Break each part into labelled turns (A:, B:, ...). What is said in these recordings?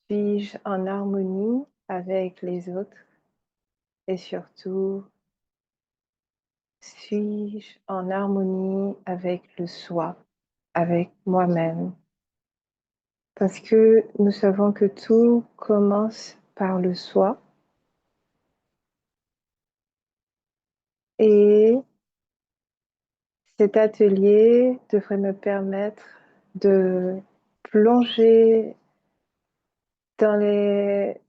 A: Suis-je en harmonie avec les autres et surtout, suis-je en harmonie avec le soi, avec moi-même? Parce que nous savons que tout commence par le soi et cet atelier devrait me permettre de plonger dans les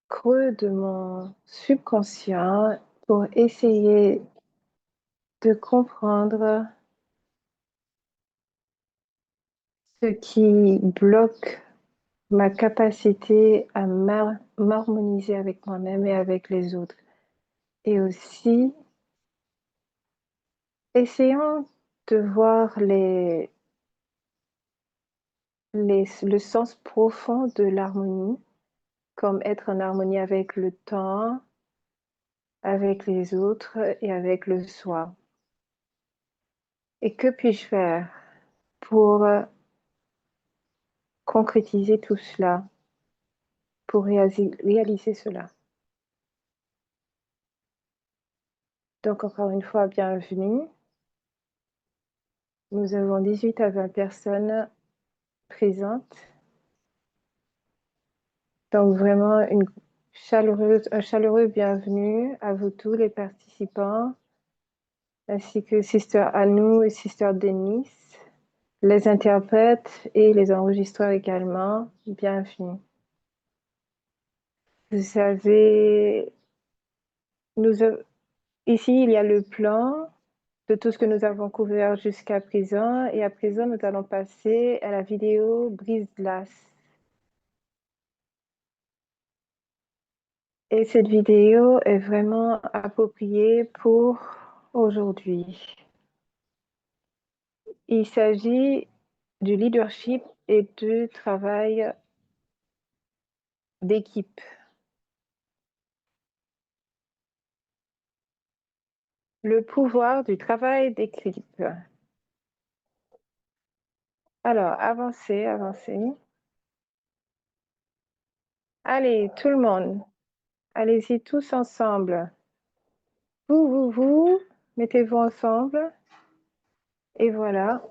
A: creux de mon subconscient pour essayer de comprendre ce qui bloque ma capacité à m'harmoniser avec moi-même et avec les autres. Et aussi, essayons de voir le sens profond de l'harmonie, comme être en harmonie avec le temps, avec les autres et avec le soi. Et que puis-je faire pour concrétiser tout cela, pour réaliser cela? Donc, encore une fois, bienvenue. Nous avons 18 à 20 personnes présentes. Donc, vraiment, un chaleureux bienvenue à vous tous les participants, ainsi que Sister Anou et Sister Denise, les interprètes et les enregistreurs également. Bienvenue. Vous savez, ici, il y a le plan de tout ce que nous avons couvert jusqu'à présent. Et à présent, nous allons passer à la vidéo Brise-glace. Et cette vidéo est vraiment appropriée pour aujourd'hui. Il s'agit du leadership et du travail d'équipe. Le pouvoir du travail d'équipe. Alors, avancez, avancez. Allez, tout le monde, allez-y tous ensemble. Vous, mettez-vous ensemble. Et voilà.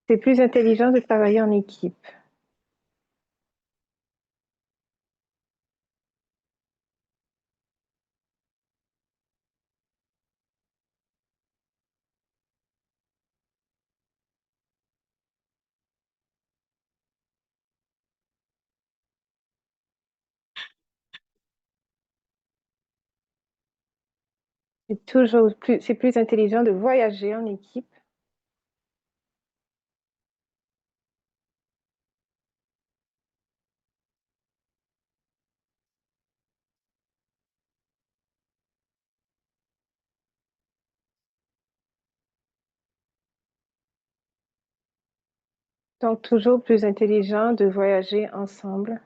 A: C'est plus intelligent de travailler en équipe. C'est plus intelligent de voyager en équipe. Donc, toujours plus intelligent de voyager ensemble.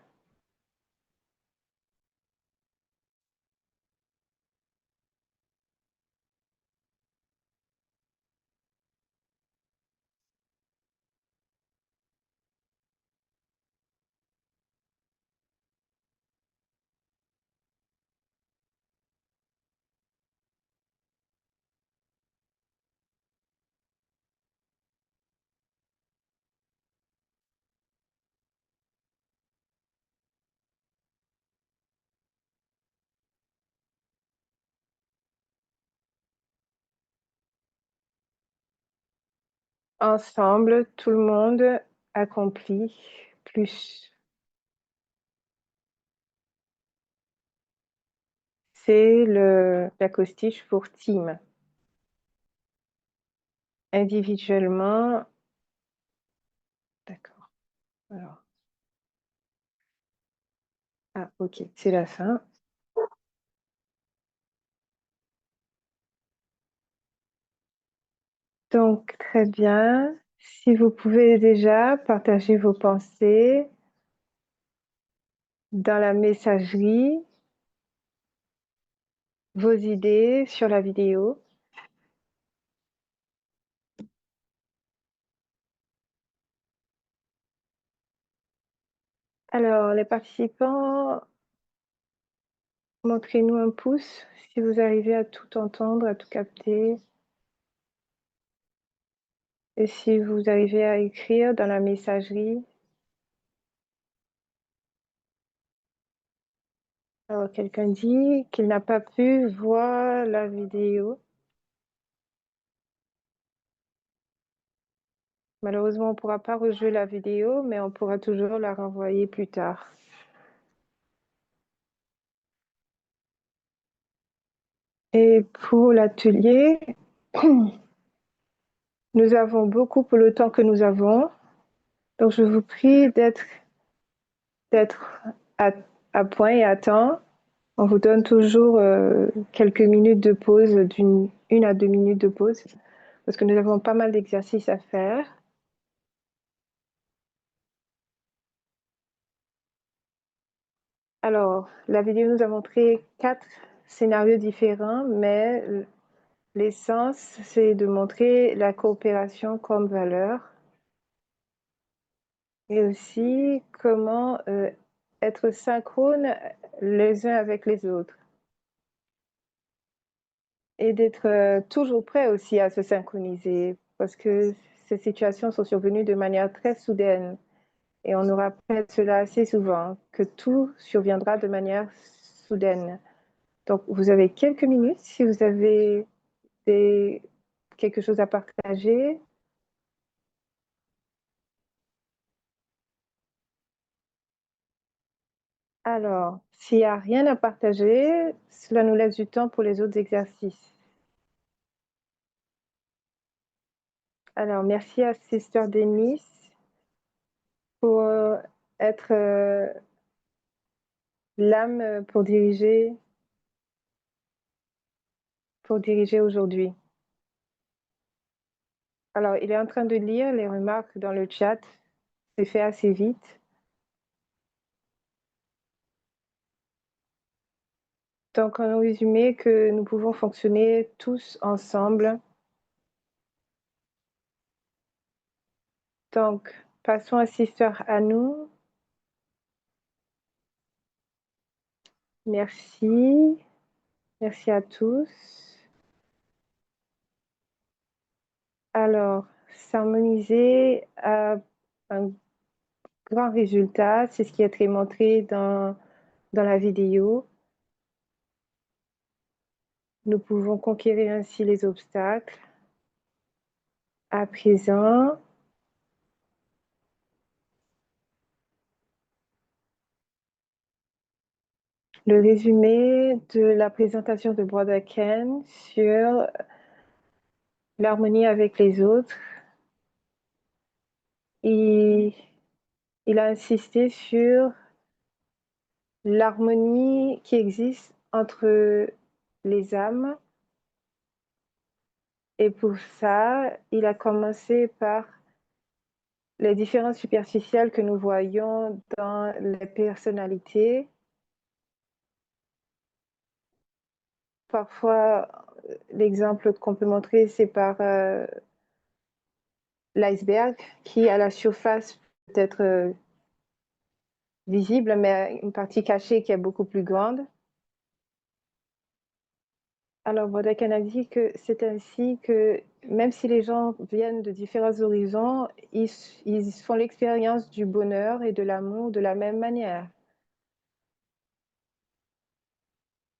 A: Ensemble, tout le monde accomplit plus. C'est l'acrostiche pour team. Individuellement, d'accord. Alors, ok, c'est la fin. Donc, très bien. Si vous pouvez déjà partager vos pensées dans la messagerie, vos idées sur la vidéo. Alors, les participants, montrez-nous un pouce si vous arrivez à tout entendre, à tout capter. Et si vous arrivez à écrire dans la messagerie. Alors, quelqu'un dit qu'il n'a pas pu voir la vidéo. Malheureusement, on ne pourra pas rejouer la vidéo, mais on pourra toujours la renvoyer plus tard. Et pour l'atelier, nous avons beaucoup pour le temps que nous avons. Donc, je vous prie d'être à, à point et à temps. On vous donne toujours quelques minutes de pause, une à 2 minutes de pause, parce que nous avons pas mal d'exercices à faire. Alors, la vidéo nous a montré 4 scénarios différents, mais l'essence, c'est de montrer la coopération comme valeur et aussi comment être synchrone les uns avec les autres et d'être toujours prêt aussi à se synchroniser parce que ces situations sont survenues de manière très soudaine et on nous rappelle cela assez souvent, que tout surviendra de manière soudaine. Donc, vous avez quelques minutes si vous avez quelque chose à partager. Alors, s'il n'y a rien à partager, cela nous laisse du temps pour les autres exercices. Alors, merci à Sister Denise pour être l'âme pour diriger aujourd'hui. Alors, il est en train de lire les remarques dans le chat. C'est fait assez vite. Donc, en résumé, que nous pouvons fonctionner tous ensemble. Donc, passons à Sister Anou. Merci. Merci à tous. Alors, s'harmoniser a un grand résultat, c'est ce qui a été montré dans la vidéo. Nous pouvons conquérir ainsi les obstacles. À présent, le résumé de la présentation de Brother Ken sur l'harmonie avec les autres. Et il a insisté sur l'harmonie qui existe entre les âmes. Et pour ça, il a commencé par les différences superficielles que nous voyons dans les personnalités. Parfois, l'exemple qu'on peut montrer, c'est par l'iceberg qui, à la surface, peut être visible, mais une partie cachée qui est beaucoup plus grande. Alors, Bodakan a dit que c'est ainsi que même si les gens viennent de différents horizons, ils font l'expérience du bonheur et de l'amour de la même manière.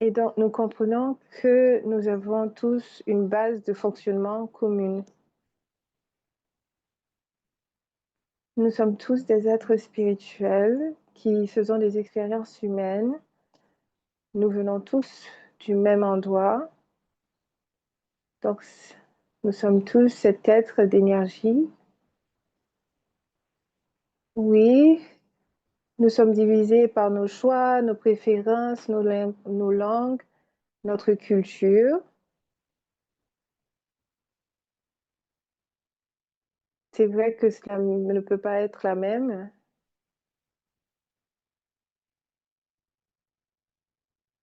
A: Et donc, nous comprenons que nous avons tous une base de fonctionnement commune. Nous sommes tous des êtres spirituels qui faisons des expériences humaines. Nous venons tous du même endroit. Donc, nous sommes tous cet être d'énergie. Oui, nous sommes divisés par nos choix, nos préférences, nos langues, notre culture. C'est vrai que cela ne peut pas être la même,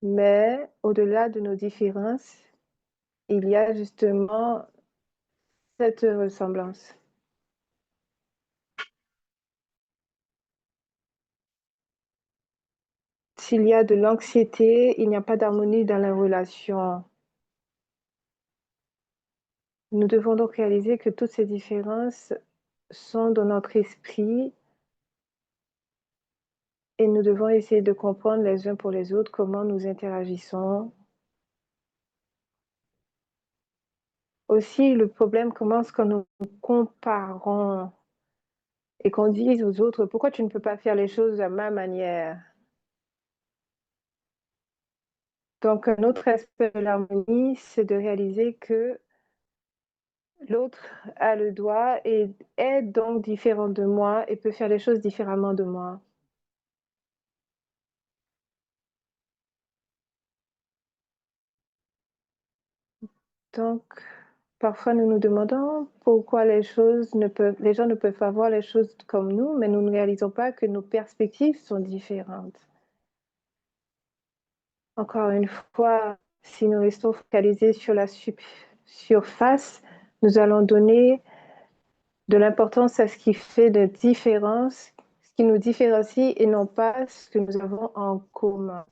A: mais au-delà de nos différences, il y a justement cette ressemblance. s'il y a de l'anxiété, il n'y a pas d'harmonie dans la relation. Nous devons donc réaliser que toutes ces différences sont dans notre esprit et nous devons essayer de comprendre les uns pour les autres comment nous interagissons. Aussi, le problème commence quand nous nous comparons et qu'on dise aux autres: «Pourquoi tu ne peux pas faire les choses à ma manière?» Donc un autre aspect de l'harmonie, c'est de réaliser que l'autre a le droit et est donc différent de moi et peut faire les choses différemment de moi. Donc parfois nous nous demandons pourquoi les gens ne peuvent pas voir les choses comme nous, mais nous ne réalisons pas que nos perspectives sont différentes. Encore une fois, si nous restons focalisés sur la surface, nous allons donner de l'importance à ce qui fait de différence, ce qui nous différencie et non pas ce que nous avons en commun.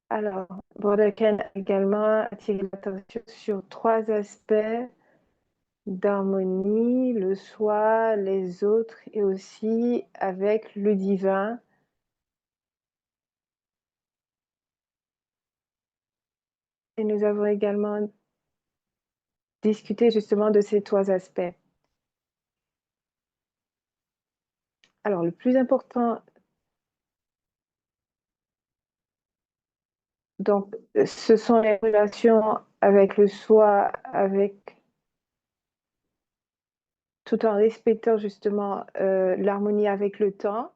A: Alors, Brodequin a également attiré l'attention sur trois aspects d'harmonie: le soi, les autres et aussi avec le divin. Et nous avons également discuté justement de ces trois aspects. Alors, le plus important, donc, ce sont les relations avec le soi, tout en respectant justement l'harmonie avec le temps.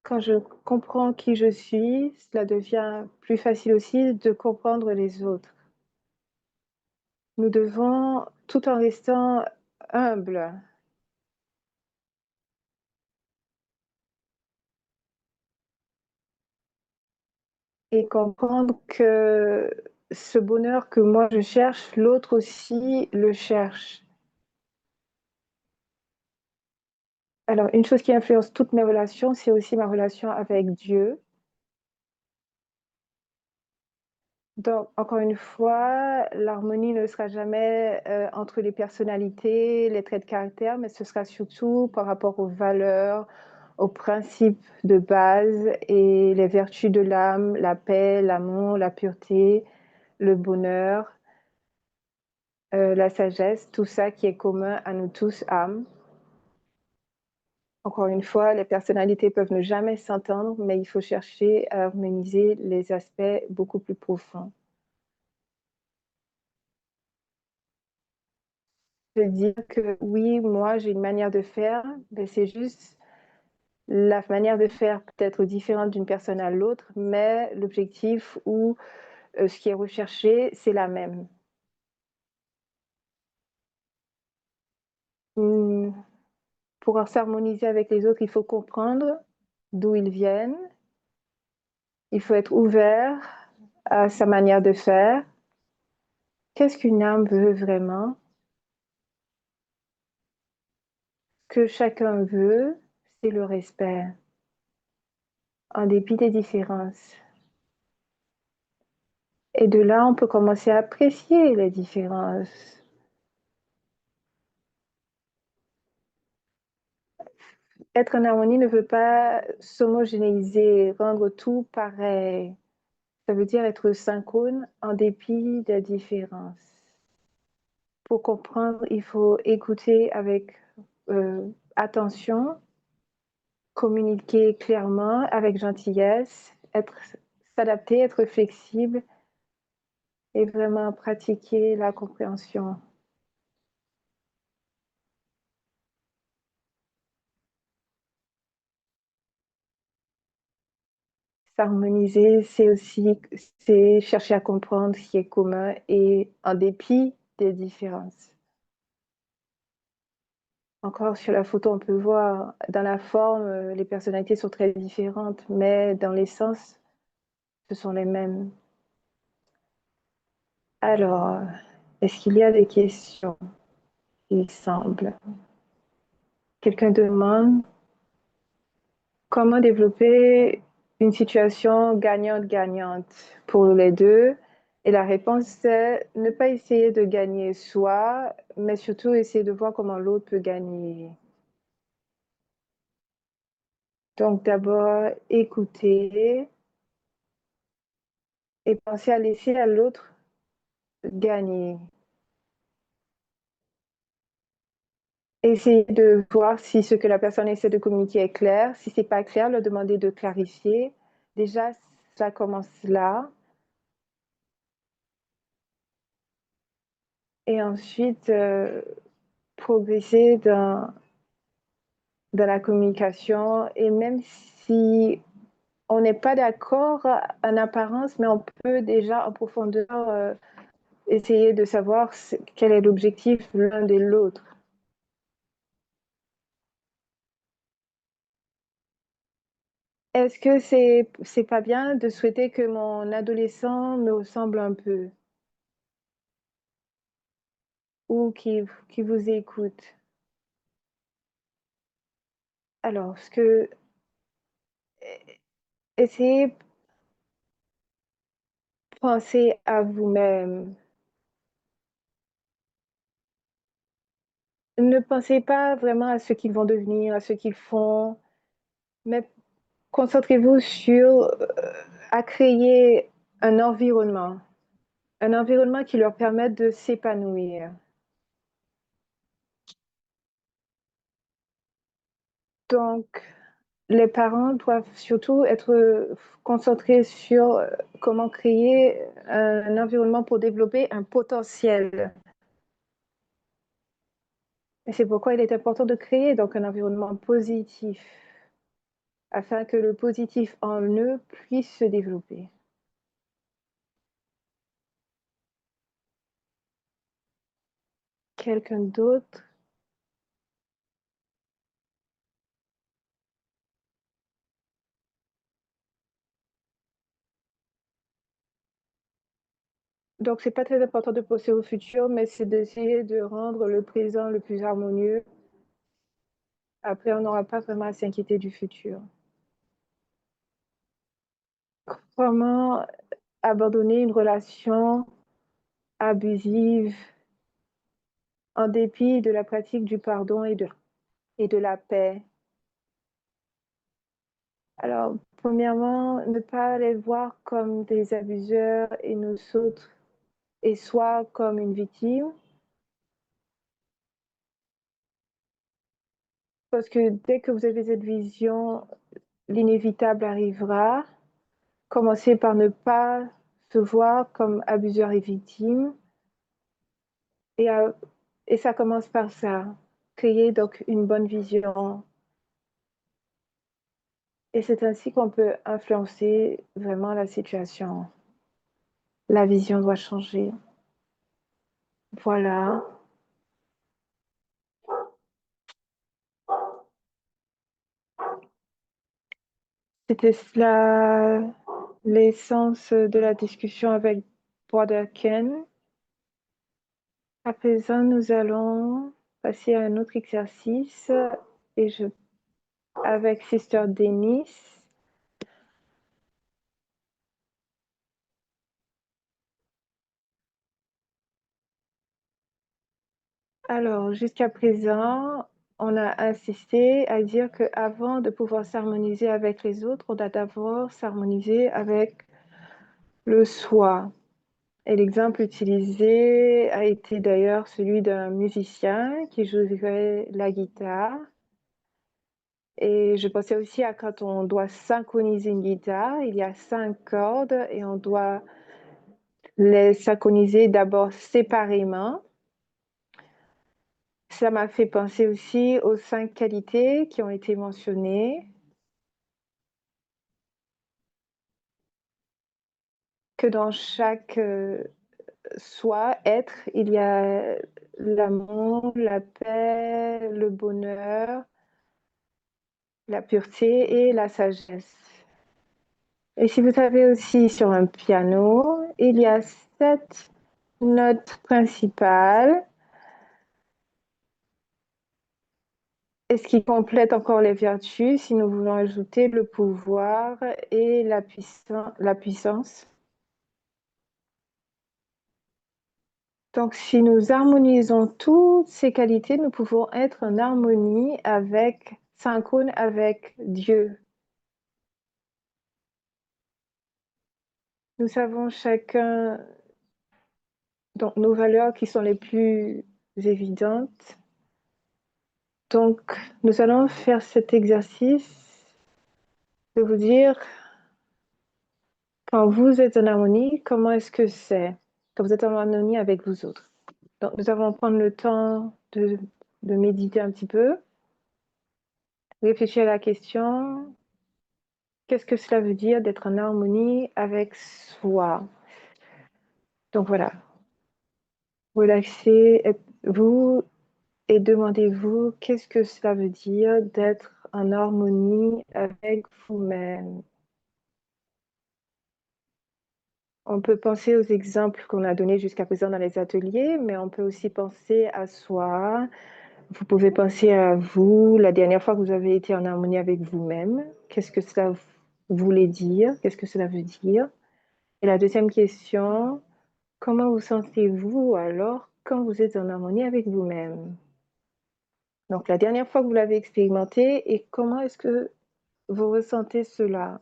A: Quand je comprends qui je suis, cela devient plus facile aussi de comprendre les autres. Nous devons, tout en restant humbles, et comprendre que ce bonheur que moi je cherche, l'autre aussi le cherche. Alors, une chose qui influence toutes mes relations, c'est aussi ma relation avec Dieu. Donc, encore une fois, l'harmonie ne sera jamais entre les personnalités, les traits de caractère, mais ce sera surtout par rapport aux valeurs, aux principes de base et les vertus de l'âme, la paix, l'amour, la pureté, le bonheur, la sagesse, tout ça qui est commun à nous tous, âmes. Encore une fois, les personnalités peuvent ne jamais s'entendre, mais il faut chercher à harmoniser les aspects beaucoup plus profonds. De dire que oui, moi j'ai une manière de faire, mais c'est juste la manière de faire peut être différente d'une personne à l'autre, mais l'objectif ou ce qui est recherché, c'est la même. Mmh, pour s'harmoniser avec les autres, il faut comprendre d'où ils viennent, il faut être ouvert à sa manière de faire. Qu'est-ce qu'une âme veut vraiment? Ce que chacun veut, c'est le respect, en dépit des différences. Et de là, on peut commencer à apprécier les différences. Être en harmonie ne veut pas s'homogénéiser, rendre tout pareil. Ça veut dire être synchrone en dépit des différences. Pour comprendre, il faut écouter avec attention, communiquer clairement, avec gentillesse, s'adapter, être flexible et vraiment pratiquer la compréhension. S'harmoniser, c'est aussi c'est chercher à comprendre ce qui est commun et en dépit des différences. Encore sur la photo, on peut voir dans la forme, les personnalités sont très différentes, mais dans l'essence, ce sont les mêmes. Alors, Est-ce qu'il y a des questions? Il semble. Quelqu'un demande comment développer une situation gagnante-gagnante pour les deux. Et la réponse, c'est ne pas essayer de gagner soi, mais surtout essayer de voir comment l'autre peut gagner. Donc d'abord, écouter et penser à laisser à l'autre gagner. Essayer de voir si ce que la personne essaie de communiquer est clair. Si c'est pas clair, leur demander de clarifier. Déjà, ça commence là. Et ensuite, progresser dans la communication. Et même si on n'est pas d'accord en apparence, mais on peut déjà en profondeur essayer de savoir quel est l'objectif l'un de l'autre. Est-ce que c'est pas bien de souhaiter que mon adolescent me ressemble un peu ou qui vous écoute? Alors, ce que essayez de penser à vous-même. Ne pensez pas vraiment à ce qu'ils vont devenir, à ce qu'ils font, mais concentrez-vous sur à créer un environnement qui leur permette de s'épanouir. Donc, les parents doivent surtout être concentrés sur comment créer un environnement pour développer un potentiel. Et c'est pourquoi il est important de créer donc un environnement positif afin que le positif en eux puisse se développer. Quelqu'un d'autre? Donc, c'est pas très important de penser au futur, mais c'est d'essayer de rendre le présent le plus harmonieux. Après, on n'aura pas vraiment à s'inquiéter du futur. Comment abandonner une relation abusive en dépit de la pratique du pardon et de la paix? Alors, premièrement, ne pas les voir comme des abuseurs et nous autres et soit comme une victime. Parce que dès que vous avez cette vision, l'inévitable arrivera. Commencez par ne pas se voir comme abuseur et victime. Et, et ça commence par ça. Créer donc une bonne vision. Et c'est ainsi qu'on peut influencer vraiment la situation. La vision doit changer. Voilà. C'était cela l'essence de la discussion avec Brother Ken. À présent, nous allons passer à un autre exercice et avec Sister Denise. Alors, jusqu'à présent, on a insisté à dire qu'avant de pouvoir s'harmoniser avec les autres, on doit d'abord s'harmoniser avec le soi. Et l'exemple utilisé a été d'ailleurs celui d'un musicien qui jouait la guitare. Et je pensais aussi à quand on doit synchroniser une guitare, il y a 5 cordes et on doit les synchroniser d'abord séparément. Ça m'a fait penser aussi aux 5 qualités qui ont été mentionnées, que dans chaque soi, être, il y a l'amour, la paix, le bonheur, la pureté et la sagesse. Et si vous avez aussi sur un piano, il y a 7 note principale. Et ce qui complète encore les vertus, si nous voulons ajouter le pouvoir et la puissance. Donc, si nous harmonisons toutes ces qualités, nous pouvons être en harmonie avec, synchrone avec Dieu. Nous savons chacun donc, nos valeurs qui sont les plus évidentes. Donc, nous allons faire cet exercice de vous dire, quand vous êtes en harmonie, comment est-ce que c'est? Quand vous êtes en harmonie avec vous autres. Donc, nous allons prendre le temps de méditer un petit peu, réfléchir à la question, qu'est-ce que cela veut dire d'être en harmonie avec soi? Donc voilà, relaxez vous et demandez-vous qu'est-ce que cela veut dire d'être en harmonie avec vous-même. On peut penser aux exemples qu'on a donnés jusqu'à présent dans les ateliers, mais on peut aussi penser à soi. Vous pouvez penser à vous, la dernière fois que vous avez été en harmonie avec vous-même. Qu'est-ce que cela voulait dire? Qu'est-ce que cela veut dire? Et la deuxième question, comment vous sentez-vous alors quand vous êtes en harmonie avec vous-même? Donc, la dernière fois que vous l'avez expérimenté et comment est-ce que vous ressentez cela?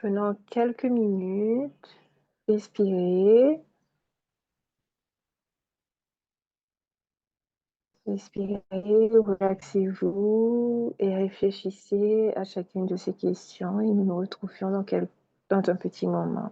A: Pendant quelques minutes, respirez. Respirez, relaxez-vous et réfléchissez à chacune de ces questions et nous nous retrouvions dans un petit moment.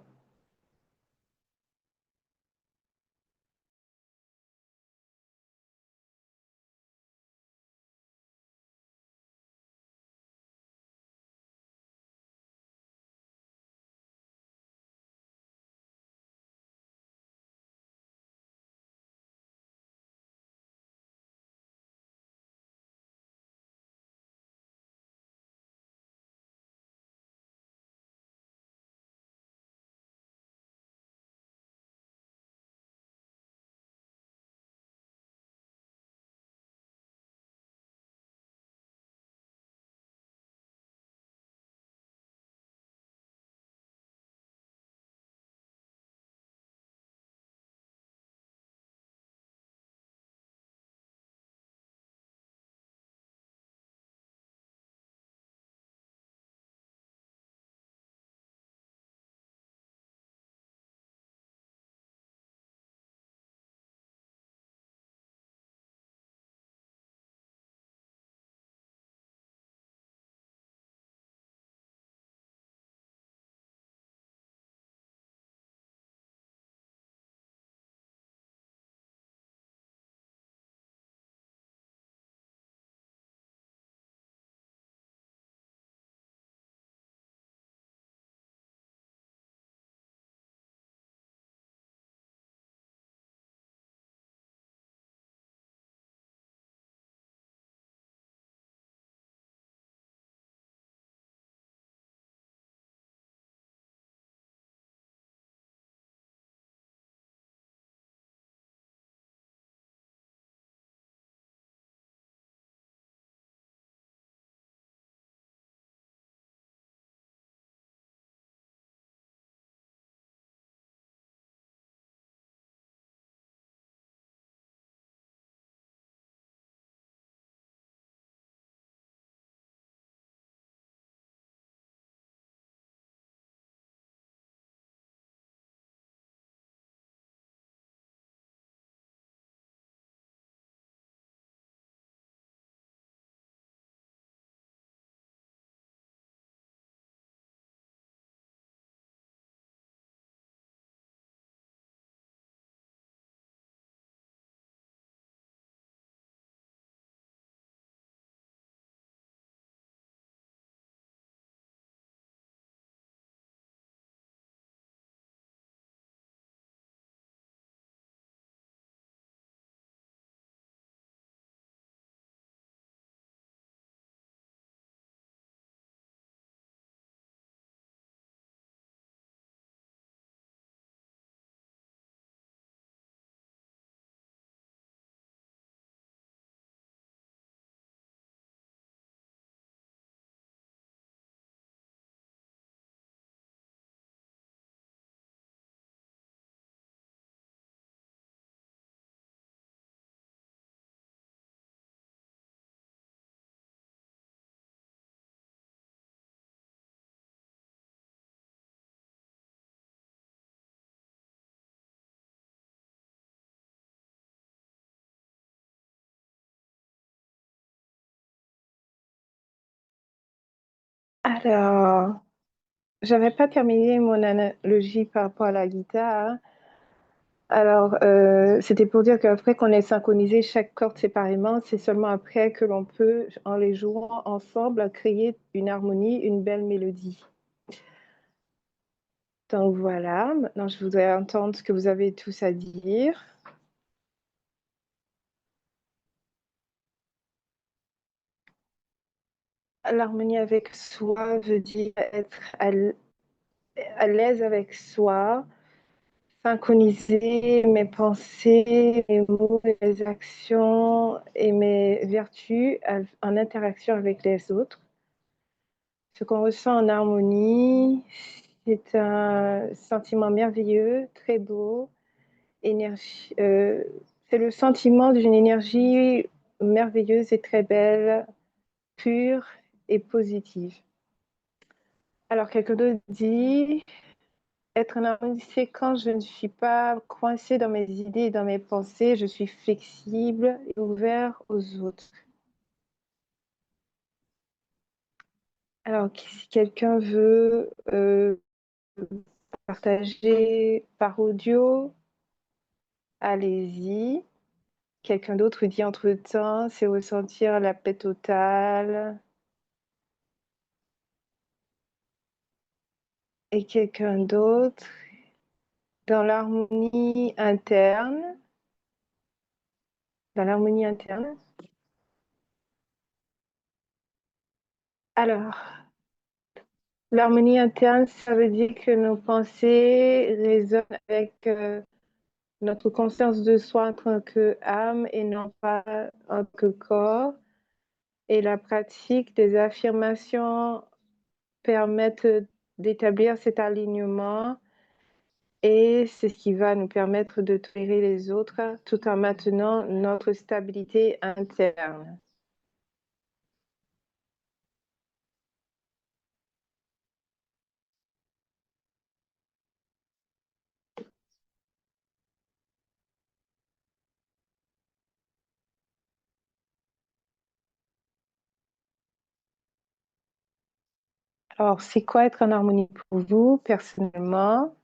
A: Alors, j'avais pas terminé mon analogie par rapport à la guitare. Alors, c'était pour dire qu'après qu'on ait synchronisé chaque corde séparément, c'est seulement après que l'on peut, en les jouant ensemble, créer une harmonie, une belle mélodie. Donc voilà, maintenant je voudrais entendre ce que vous avez tous à dire. L'harmonie avec soi veut dire être à l'aise avec soi, synchroniser mes pensées, mes mots, mes actions et mes vertus en interaction avec les autres. Ce qu'on ressent en harmonie, c'est un sentiment merveilleux, très beau, énergie, c'est le sentiment d'une énergie merveilleuse et très belle, pure et positive. Alors, quelqu'un d'autre dit, être en harmonie, c'est quand je ne suis pas coincée dans mes idées et dans mes pensées, je suis flexible et ouvert aux autres. Alors, si quelqu'un veut partager par audio, allez-y. Quelqu'un d'autre dit entre-temps, c'est ressentir la paix totale. Et quelqu'un d'autre, dans l'harmonie interne. Dans l'harmonie interne. Alors, l'harmonie interne, ça veut dire que nos pensées résonnent avec notre conscience de soi en tant qu'âme et non pas en tant que corps. Et la pratique des affirmations permettent d'établir cet alignement et c'est ce qui va nous permettre de tolérer les autres tout en maintenant notre stabilité interne. Alors, c'est quoi être en harmonie pour vous, personnellement?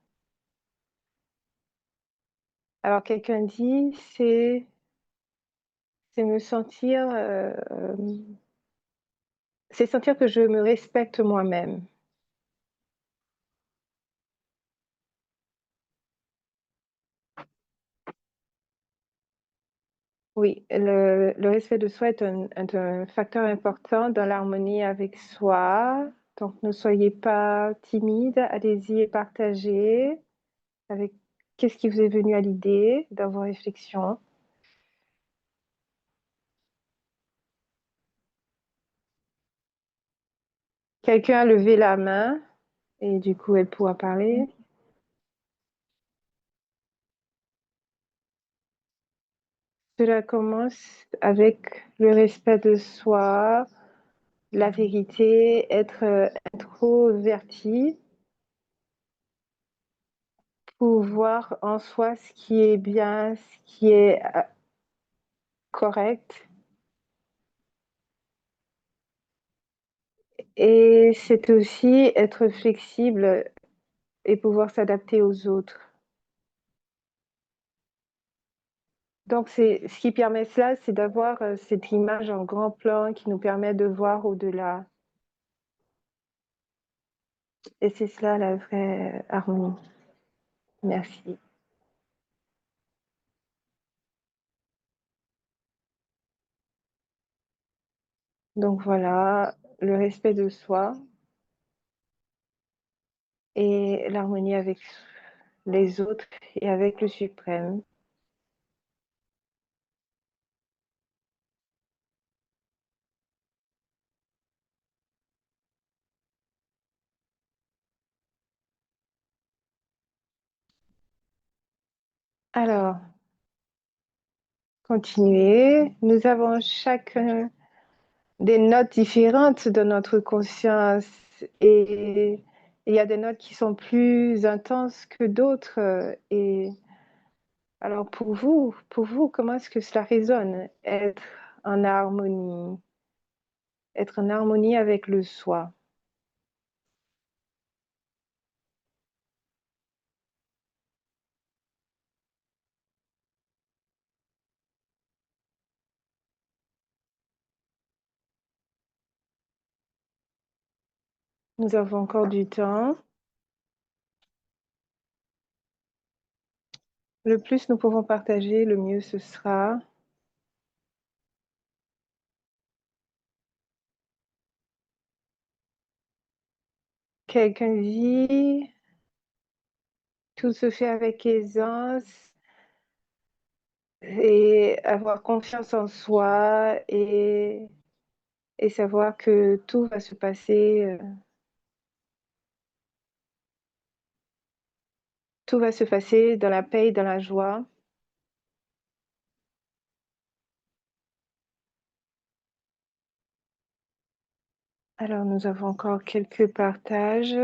A: Alors, quelqu'un dit, c'est me sentir, c'est sentir que je me respecte moi-même. Oui, le respect de soi est un facteur important dans l'harmonie avec soi. Donc, ne soyez pas timide, allez-y et partagez avec qu'est-ce qui vous est venu à l'idée dans vos réflexions. Quelqu'un a levé la main et du coup, elle pourra parler. Cela commence avec le respect de soi, la vérité, être introverti pour voir en soi ce qui est bien, ce qui est correct. Et c'est aussi être flexible et pouvoir s'adapter aux autres. Donc, c'est, ce qui permet cela, c'est d'avoir cette image en grand plan qui nous permet de voir au-delà. Et c'est cela la vraie harmonie. Merci. Donc voilà, le respect de soi et l'harmonie avec les autres et avec le suprême. Alors, continuez. Nous avons chacun des notes différentes de notre conscience et il y a des notes qui sont plus intenses que d'autres. Et alors pour vous, comment est-ce que cela résonne, en harmonie, être en harmonie avec le soi? Nous avons encore du temps. Le plus nous pouvons partager, le mieux ce sera. Quelqu'un dit, tout se fait avec aisance et avoir confiance en soi et savoir que tout va se passer, tout va se passer dans la paix et dans la joie. Alors, nous avons encore quelques partages.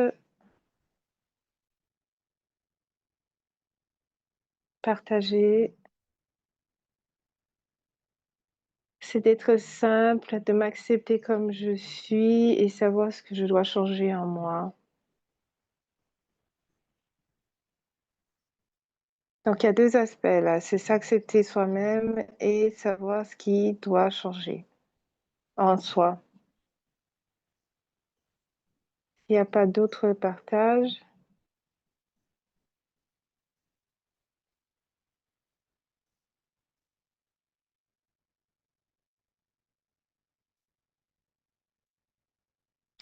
A: Partager, c'est d'être simple, de m'accepter comme je suis et savoir ce que je dois changer en moi. Donc, il y a 2 aspects là, c'est s'accepter soi-même et savoir ce qui doit changer en soi. Il n'y a pas d'autres partages.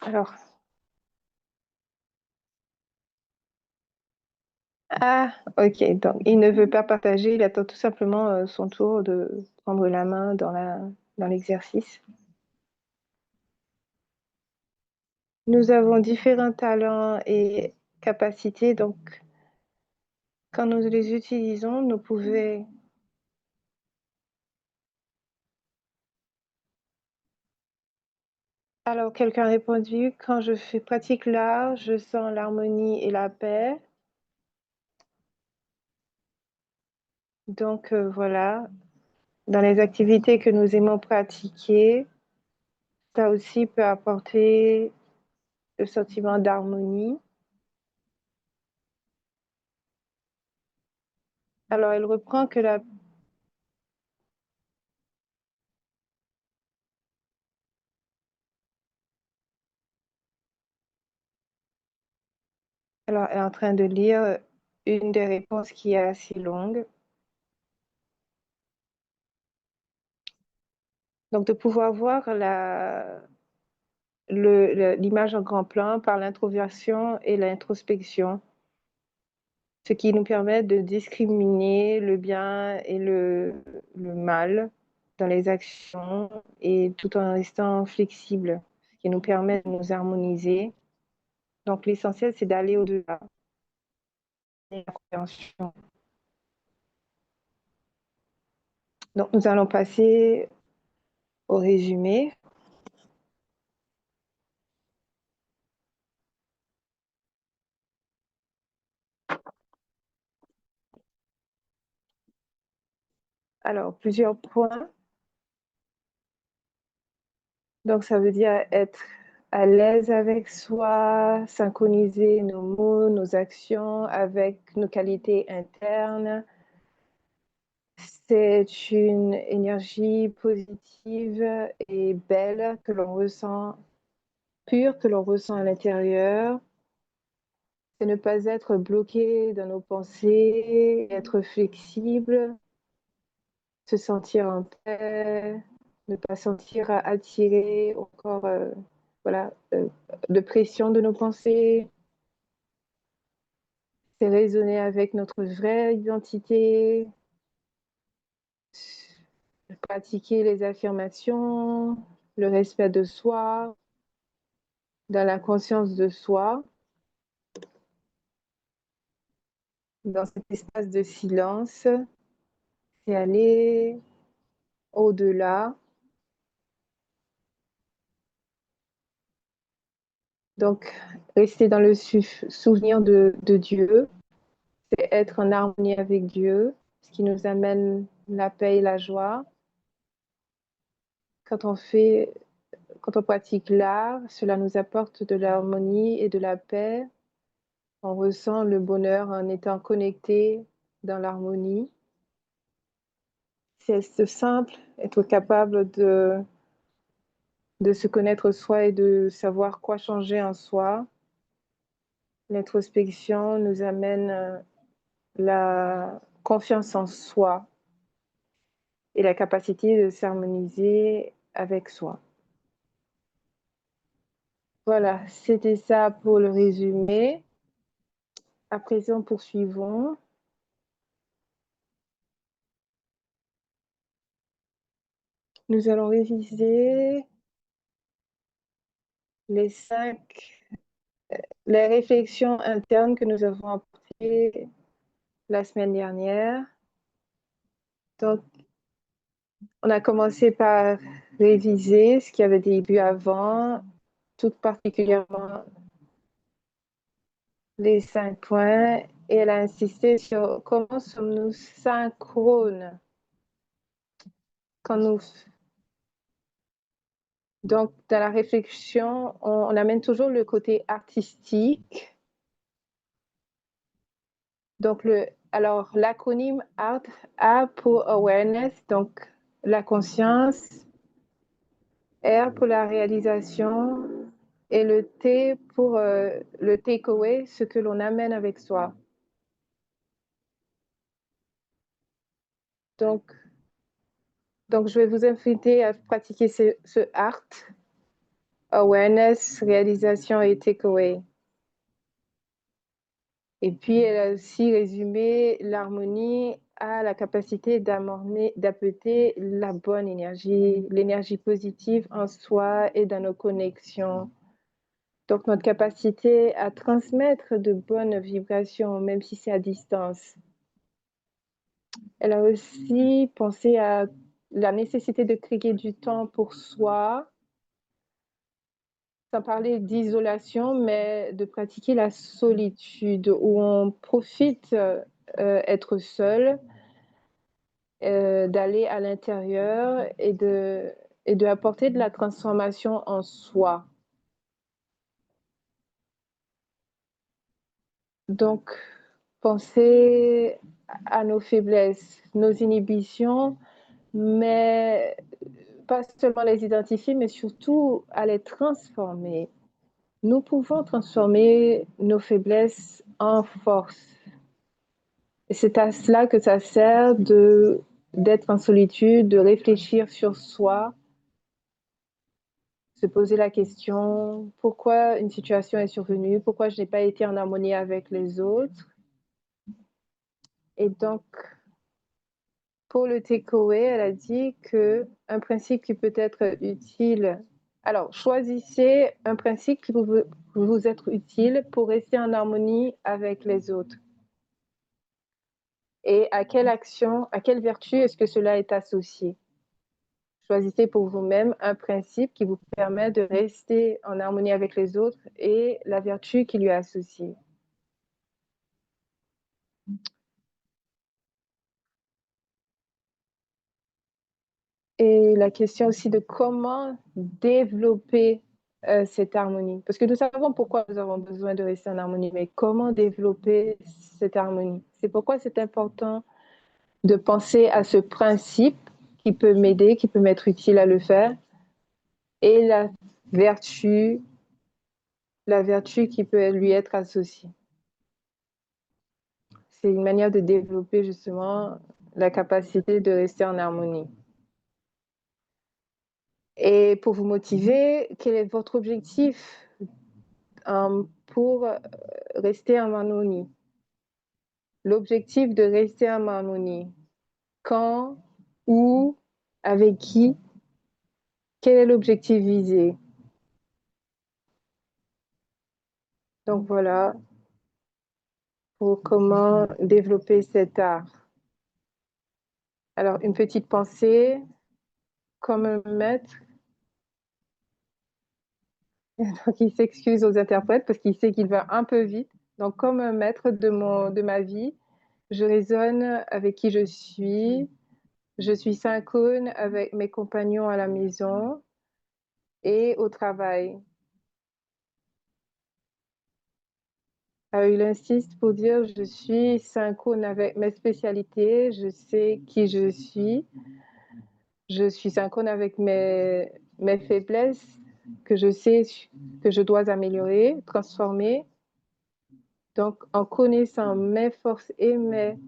A: Alors, ah, OK, donc il ne veut pas partager, il attend tout simplement, son tour de prendre la main dans l'exercice. Nous avons différents talents et capacités, donc quand nous les utilisons, nous pouvons. Alors, quelqu'un a répondu, quand je pratique l'art, je sens l'harmonie et la paix. Donc, voilà, dans les activités que nous aimons pratiquer, ça aussi peut apporter le sentiment d'harmonie. Alors, elle reprend que alors, elle est en train de lire une des réponses qui est assez longue. Donc, de pouvoir voir l'image en grand plan par l'introversion et l'introspection, ce qui nous permet de discriminer le bien et le mal dans les actions et tout en restant flexible, ce qui nous permet de nous harmoniser. Donc l'essentiel, c'est d'aller au-delà de la compréhension. Donc nous allons passer au résumé. Alors, plusieurs points. Donc ça veut dire être à l'aise avec soi, synchroniser nos mots, nos actions avec nos qualités internes. C'est une énergie positive et belle que l'on ressent, pure, que l'on ressent à l'intérieur. C'est ne pas être bloqué dans nos pensées, être flexible, se sentir en paix, ne pas sentir attiré encore voilà, de pression de nos pensées. C'est raisonner avec notre vraie identité, pratiquer les affirmations, le respect de soi, dans la conscience de soi, dans cet espace de silence, c'est aller au-delà. Donc, rester dans le souvenir de Dieu, c'est être en harmonie avec Dieu, ce qui nous amène la paix et la joie. Quand on fait, quand on pratique l'art, cela nous apporte de l'harmonie et de la paix. On ressent le bonheur en étant connecté dans l'harmonie. C'est simple, être capable de se connaître soi et de savoir quoi changer en soi. L'introspection nous amène la confiance en soi et la capacité de s'harmoniser avec soi. Voilà, c'était ça pour le résumé. À présent, poursuivons. Nous allons réviser les réflexions internes que nous avons apportées la semaine dernière. Donc, on a commencé par réviser ce qui avait été vu avant, tout particulièrement les 5 points, et elle a insisté sur comment sommes-nous synchrones quand nous... Donc, dans la réflexion, on amène toujours le côté artistique. Donc, alors, l'acronyme ART, A pour Awareness, donc la conscience, R pour la réalisation, et le T pour le takeaway, ce que l'on amène avec soi. Donc, je vais vous inviter à pratiquer ce ART, Awareness, réalisation et takeaway. Et puis, elle a aussi résumé l'harmonie à la capacité d'apporter la bonne énergie, l'énergie positive en soi et dans nos connexions. Donc, notre capacité à transmettre de bonnes vibrations, même si c'est à distance. Elle a aussi pensé à la nécessité de créer du temps pour soi, sans parler d'isolation, mais de pratiquer la solitude, où on profite être seul, d'aller à l'intérieur et de apporter de la transformation en soi. Donc, penser à nos faiblesses, nos inhibitions, mais pas seulement les identifier, mais surtout à les transformer. Nous pouvons transformer nos faiblesses en force. Et c'est à cela que ça sert d'être en solitude, de réfléchir sur soi, se poser la question, pourquoi une situation est survenue, pourquoi je n'ai pas été en harmonie avec les autres. Et donc, pour le takeaway, elle a dit qu'un principe qui peut être utile. Alors, choisissez un principe qui peut vous être utile pour rester en harmonie avec les autres. Et à quelle action, à quelle vertu est-ce que cela est associé? Choisissez pour vous-même un principe qui vous permet de rester en harmonie avec les autres et la vertu qui lui est associée. Et la question aussi de comment développer cette harmonie. Parce que nous savons pourquoi nous avons besoin de rester en harmonie, mais comment développer cette harmonie? C'est pourquoi c'est important de penser à ce principe qui peut m'aider, qui peut m'être utile à le faire, et la vertu qui peut lui être associée. C'est une manière de développer justement la capacité de rester en harmonie. Et pour vous motiver, quel est votre objectif pour rester en harmonie? L'objectif de rester en harmonie. Quand, où, avec qui? Quel est l'objectif visé? Donc voilà pour comment développer cet art. Alors, une petite pensée, comme un maître. Donc, il s'excuse aux interprètes parce qu'il sait qu'il va un peu vite. Donc, comme un maître de ma vie, je raisonne avec qui je suis synchrone avec mes compagnons à la maison et au travail. Il insiste pour dire je suis synchrone avec mes spécialités, je sais qui je suis synchrone avec mes mes faiblesses que je sais que je dois améliorer, transformer. Donc, en connaissant mes forces et mes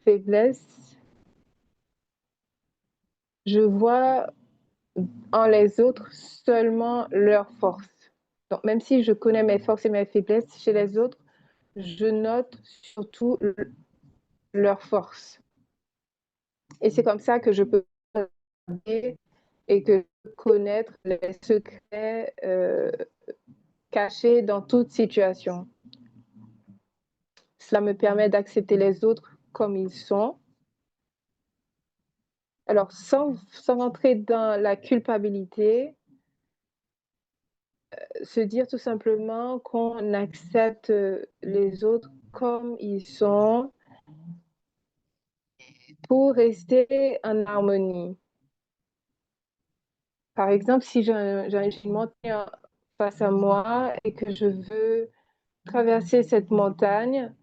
A: faiblesses, je vois en les autres seulement leurs forces. Donc, même si je connais mes forces et mes faiblesses chez les autres, je note surtout leurs forces. Et c'est comme ça que je peux et que connaître les secrets cachés dans toute situation. Cela me permet d'accepter les autres comme ils sont. Alors, sans rentrer dans la culpabilité, se dire tout simplement qu'on accepte les autres comme ils sont pour rester en harmonie. Par exemple, si j'ai une montagne face à moi et que je veux traverser cette montagne,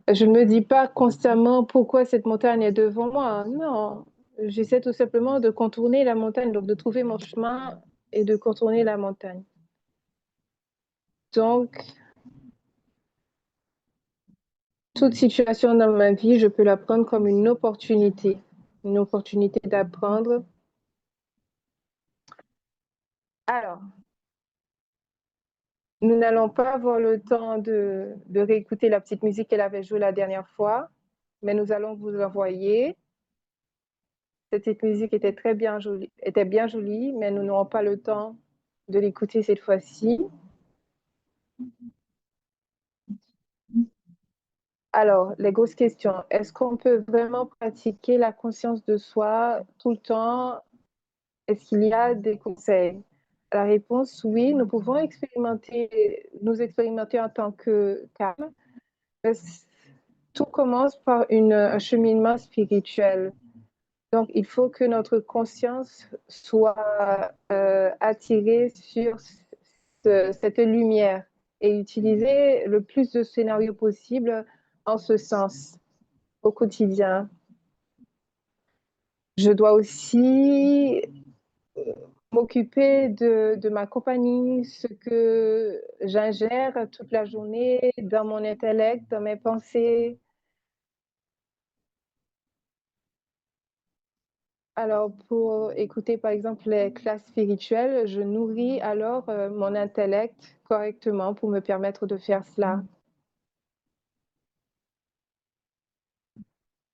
A: je ne me dis pas constamment pourquoi cette montagne est devant moi. Non, j'essaie tout simplement de contourner la montagne, donc de trouver mon chemin et de contourner la montagne. Donc, toute situation dans ma vie, je peux la prendre comme une opportunité d'apprendre. Alors, nous n'allons pas avoir le temps de réécouter la petite musique qu'elle avait jouée la dernière fois, mais nous allons vous l'envoyer. Cette petite musique était bien jolie, mais nous n'aurons pas le temps de l'écouter cette fois-ci. Alors, les grosses questions. Est-ce qu'on peut vraiment pratiquer la conscience de soi tout le temps? Est-ce qu'il y a des conseils? La réponse, oui, nous pouvons nous expérimenter en tant que calme. Tout commence par un cheminement spirituel. Donc, il faut que notre conscience soit attirée sur cette lumière et utiliser le plus de scénarios possible en ce sens au quotidien. Je dois aussi m'occuper de ma compagnie, ce que j'ingère toute la journée dans mon intellect, dans mes pensées. Alors, pour écouter, par exemple, les classes spirituelles, je nourris alors mon intellect correctement pour me permettre de faire cela.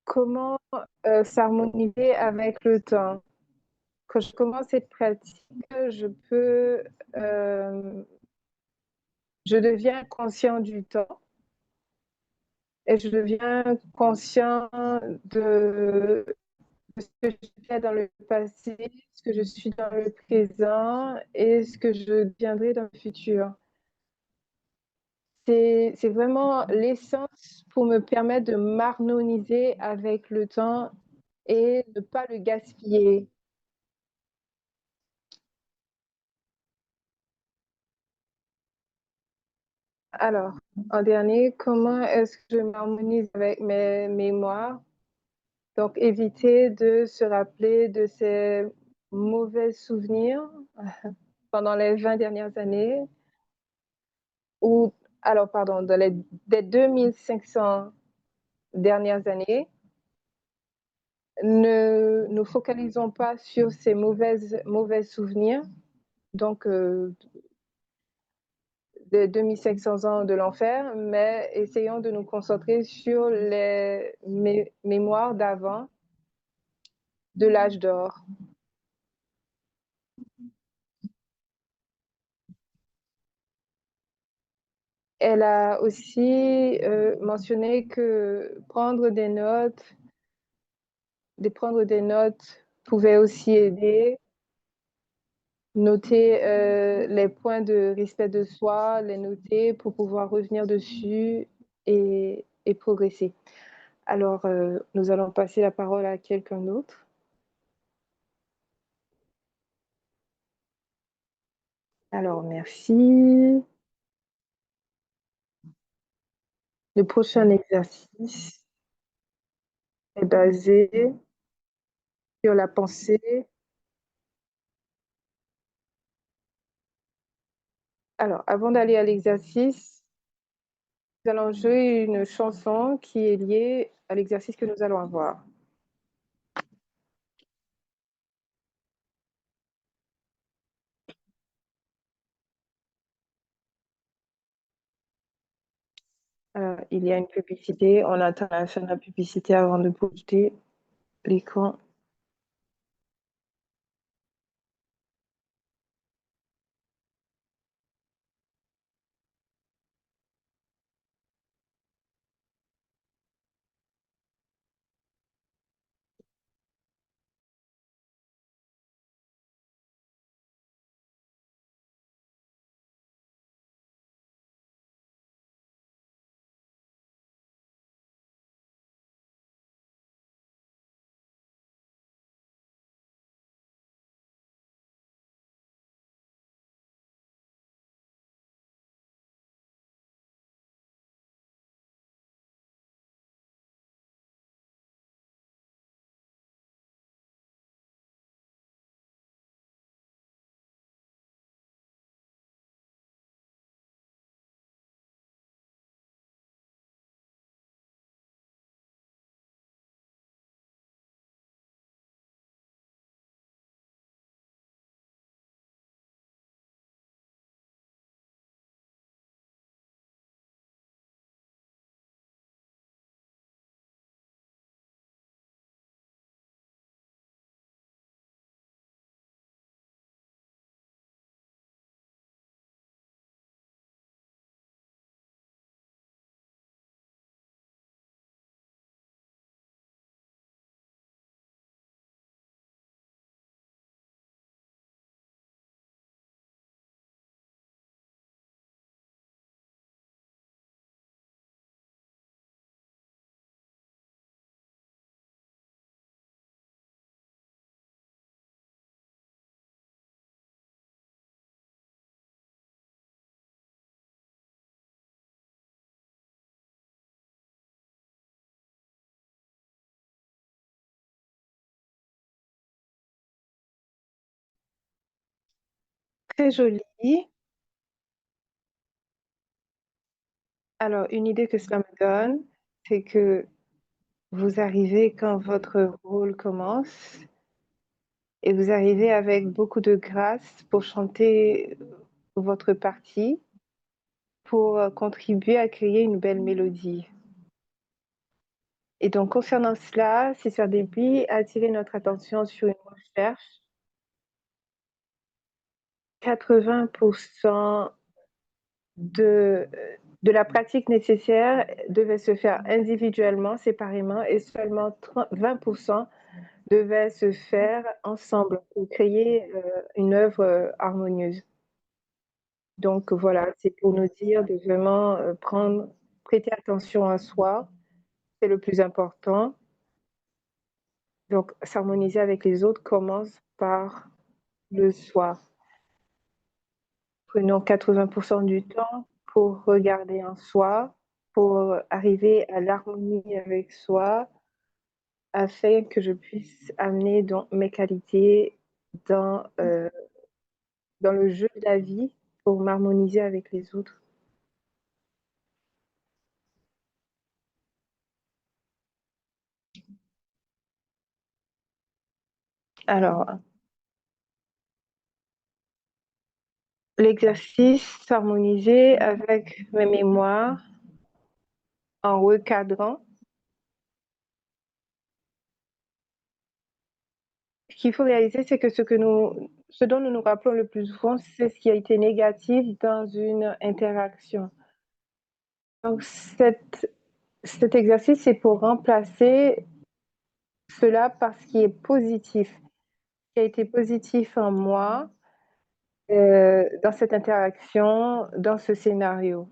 A: Comment s'harmoniser avec le temps? Quand je commence cette pratique, euh, je deviens conscient du temps et je deviens conscient de ce que je fais dans le passé, ce que je suis dans le présent et ce que je deviendrai dans le futur. C'est vraiment l'essence pour me permettre de m'harmoniser avec le temps et ne pas le gaspiller. Alors, en dernier, comment est-ce que je m'harmonise avec mes mémoires? Donc, éviter de se rappeler de ces mauvais souvenirs pendant les 20 dernières années, ou, alors, pardon, des 2500 dernières années. Ne nous focalisons pas sur ces mauvais souvenirs, donc des 2500 ans de l'enfer, mais essayons de nous concentrer sur les mémoires d'avant, de l'âge d'or. Elle a aussi mentionné que prendre des notes pouvait aussi aider, noter les points de respect de soi, les noter pour pouvoir revenir dessus et progresser. Alors, nous allons passer la parole à quelqu'un d'autre. Alors, merci. Le prochain exercice est basé sur la pensée Alors, avant d'aller à l'exercice, nous allons jouer une chanson qui est liée à l'exercice que nous allons avoir. Il y a une publicité, on attend la fin de la publicité avant de bouger l'écran. Très joli. Alors, une idée que cela me donne, c'est que vous arrivez quand votre rôle commence et vous arrivez avec beaucoup de grâce pour chanter votre partie, pour contribuer à créer une belle mélodie. Et donc, concernant cela, Sister Debbie a attiré notre attention sur une recherche. 80% de, de la pratique nécessaire devait se faire individuellement, séparément, et seulement 20% devait se faire ensemble pour créer une œuvre harmonieuse. Donc voilà, c'est pour nous dire de vraiment prêter attention à soi, c'est le plus important. Donc s'harmoniser avec les autres commence par le soi. Prenons 80% du temps pour regarder en soi, pour arriver à l'harmonie avec soi, afin que je puisse amener donc mes qualités dans le jeu de la vie pour m'harmoniser avec les autres. Alors, l'exercice, s'harmoniser avec mes mémoires en recadrant. Ce qu'il faut réaliser, c'est que ce dont nous nous rappelons le plus souvent, c'est ce qui a été négatif dans une interaction. Donc, cet exercice, c'est pour remplacer cela par ce qui est positif, ce qui a été positif en moi, dans cette interaction, dans ce scénario.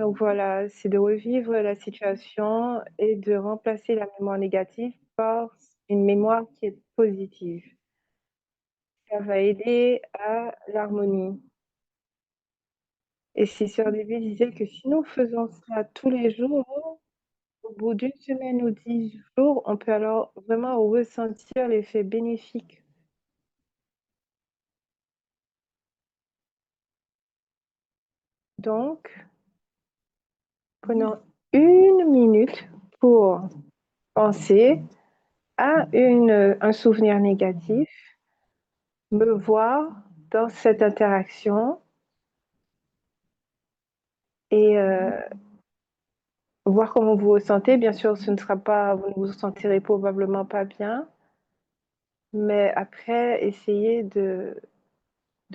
A: Donc voilà, c'est de revivre la situation et de remplacer la mémoire négative par une mémoire qui est positive. Ça va aider à l'harmonie. Et c'est Sœur Debbie disait que si nous faisons cela tous les jours, au bout d'une semaine ou 10 jours, on peut alors vraiment ressentir l'effet bénéfique. Donc, prenons une minute pour penser à un souvenir négatif, me voir dans cette interaction et voir comment vous vous sentez. Bien sûr, ce ne sera pas, vous ne vous sentirez probablement pas bien, mais après, essayez de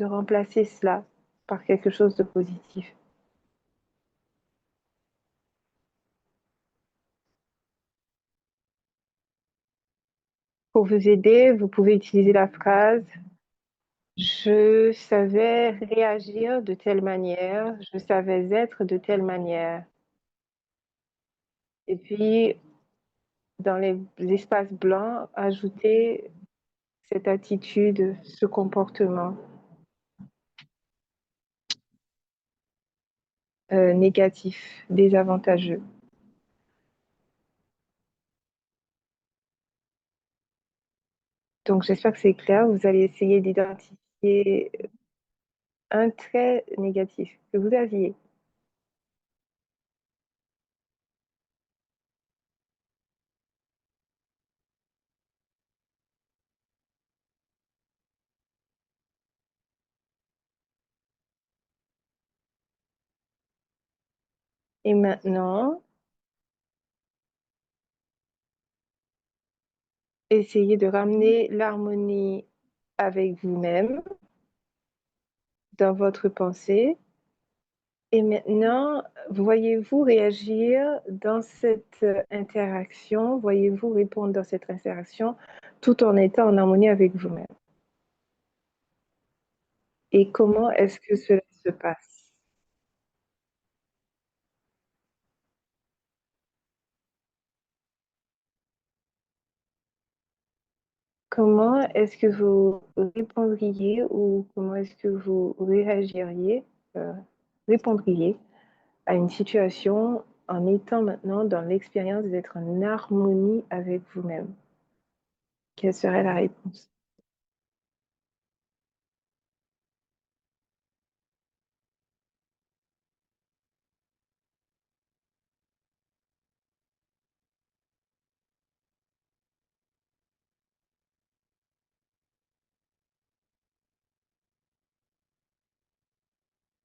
A: remplacer cela par quelque chose de positif. Pour vous aider, vous pouvez utiliser la phrase je savais réagir de telle manière, je savais être de telle manière. Et puis, dans les espaces blancs, ajoutez cette attitude, ce comportement négatif, désavantageux. Donc, j'espère que c'est clair. Vous allez essayer d'identifier un trait négatif que vous aviez. Et maintenant, essayez de ramener l'harmonie avec vous-même dans votre pensée. Et maintenant, voyez-vous réagir dans cette interaction, voyez-vous répondre dans cette interaction tout en étant en harmonie avec vous-même. Et comment est-ce que cela se passe? Comment est-ce que vous répondriez ou comment est-ce que vous réagiriez, euh, répondriez à une situation en étant maintenant dans l'expérience d'être en harmonie avec vous-même? Quelle serait la réponse?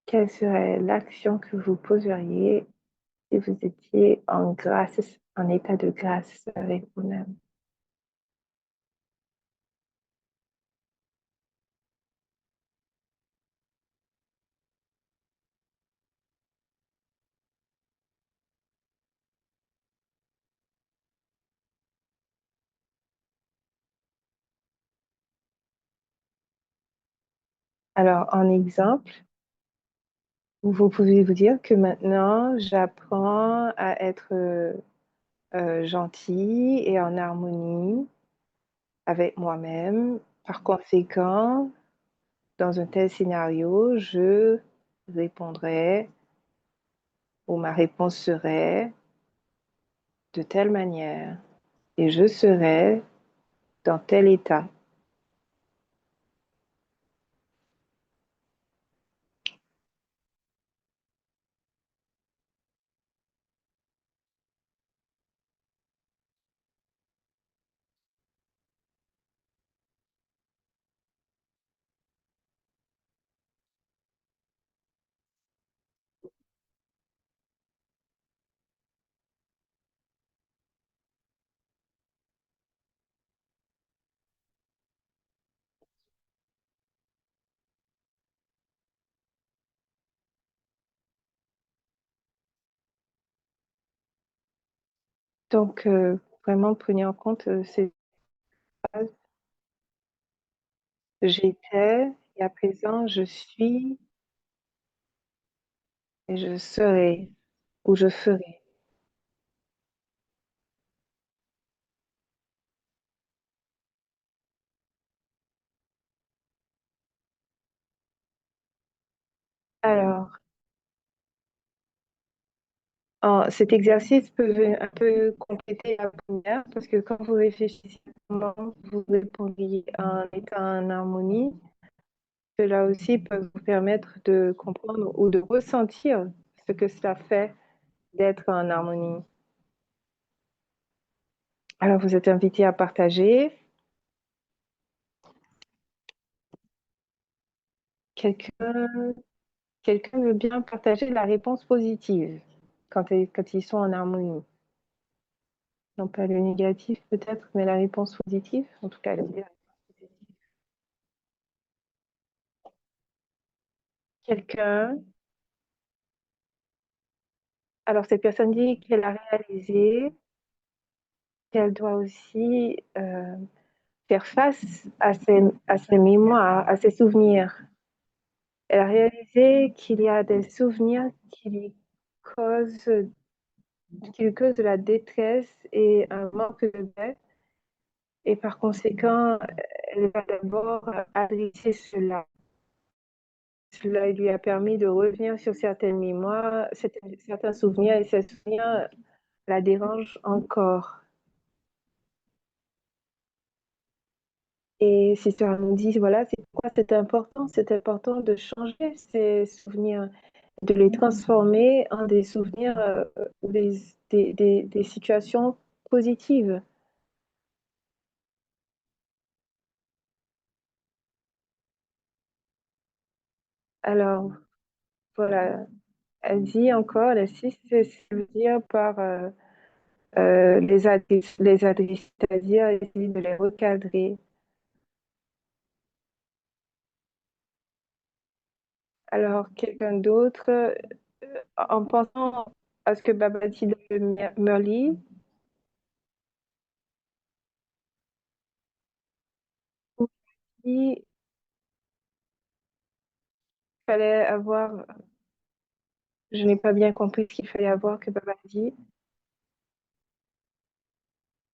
A: Quelle serait l'action que vous poseriez si vous étiez en grâce, en état de grâce avec vous-même? Alors, en exemple, vous pouvez vous dire que maintenant, j'apprends à être gentil et en harmonie avec moi-même. Par conséquent, dans un tel scénario, je répondrai ou ma réponse serait de telle manière et je serai dans tel état. Donc, vraiment, prenez en compte ces phases. J'étais et à présent, je suis et je serai ou je ferai. Alors, cet exercice peut un peu compléter la première parce que quand vous réfléchissez à comment vous répondriez en étant en harmonie, Cela aussi peut vous permettre de comprendre ou de ressentir ce que cela fait d'être en harmonie. Alors, vous êtes invité à partager. Quelqu'un quelqu'un veut bien partager la réponse positive quand ils sont en harmonie. Non pas le négatif peut-être, mais la réponse positive. En tout cas, quelqu'un. Alors, cette personne dit qu'elle a réalisé qu'elle doit aussi faire face à ses mémoires, à ses souvenirs. Elle a réalisé qu'il y a des souvenirs causent, qui lui causent de la détresse et un manque de paix. Et par conséquent, elle va d'abord adresser cela. Cela lui a permis de revenir sur certaines mémoires, certains souvenirs, et ces souvenirs la dérangent encore. Et Sister nous dit, voilà, c'est pourquoi c'est important de changer ces souvenirs, de les transformer en des souvenirs, des situations positives. Alors, voilà, elle dit encore, la 6, ça veut dire par les adresser, c'est-à-dire essayer de les recadrer. Alors, quelqu'un d'autre, en pensant à ce que Baba dit dans le Merli, il fallait avoir, je n'ai pas bien compris ce qu'il fallait avoir que Baba dit.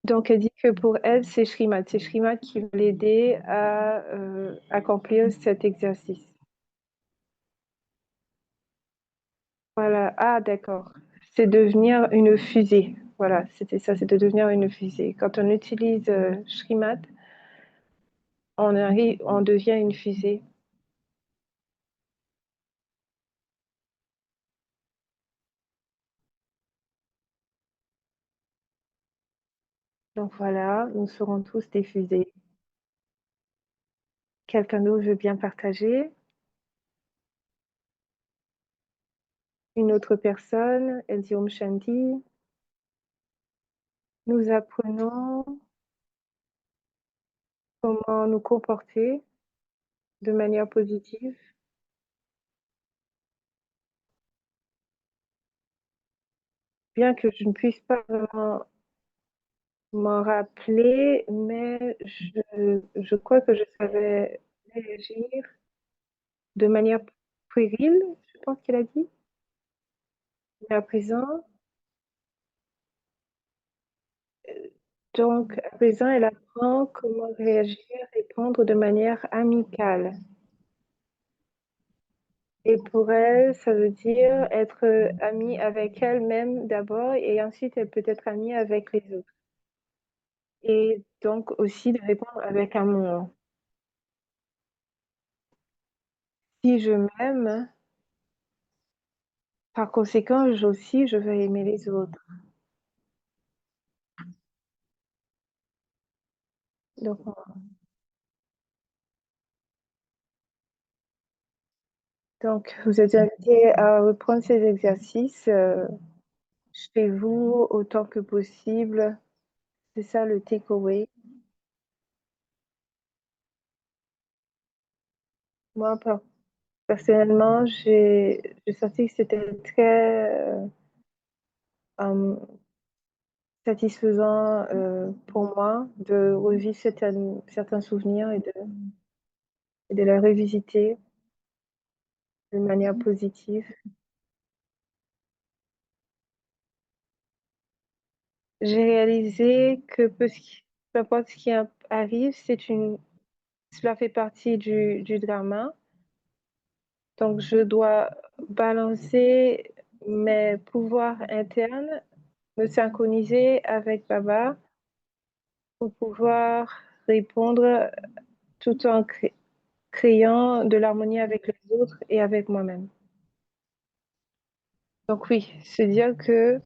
A: Donc, elle dit que pour elle, c'est Shrimad qui va l'aider à accomplir cet exercice. Voilà, ah d'accord. C'est devenir une fusée. Voilà, c'était ça, c'est de devenir une fusée. Quand on utilise Shrimad, on devient une fusée. Donc voilà, nous serons tous des fusées. Quelqu'un d'autre veut bien partager? Une autre personne, elle dit Om Shanti. Nous apprenons comment nous comporter de manière positive, bien que je ne puisse pas vraiment m'en rappeler, mais je crois que je savais réagir de manière puérile, je pense qu'elle a dit. Mais à présent, donc, à présent, elle apprend comment réagir, répondre de manière amicale. Et pour elle, ça veut dire être amie avec elle-même d'abord et ensuite elle peut être amie avec les autres. Et donc aussi de répondre avec amour. Si je m'aime, par conséquent, je vais aimer les autres. Donc, vous êtes invités à reprendre ces exercices chez vous autant que possible. C'est ça le takeaway. Moi, personnellement, j'ai senti que c'était très satisfaisant pour moi de revivre certains souvenirs et de les revisiter de manière positive. J'ai réalisé que peu importe ce qui arrive, cela fait partie du drama. Donc, je dois balancer mes pouvoirs internes, me synchroniser avec Baba pour pouvoir répondre tout en créant de l'harmonie avec les autres et avec moi-même. Donc oui, se dire que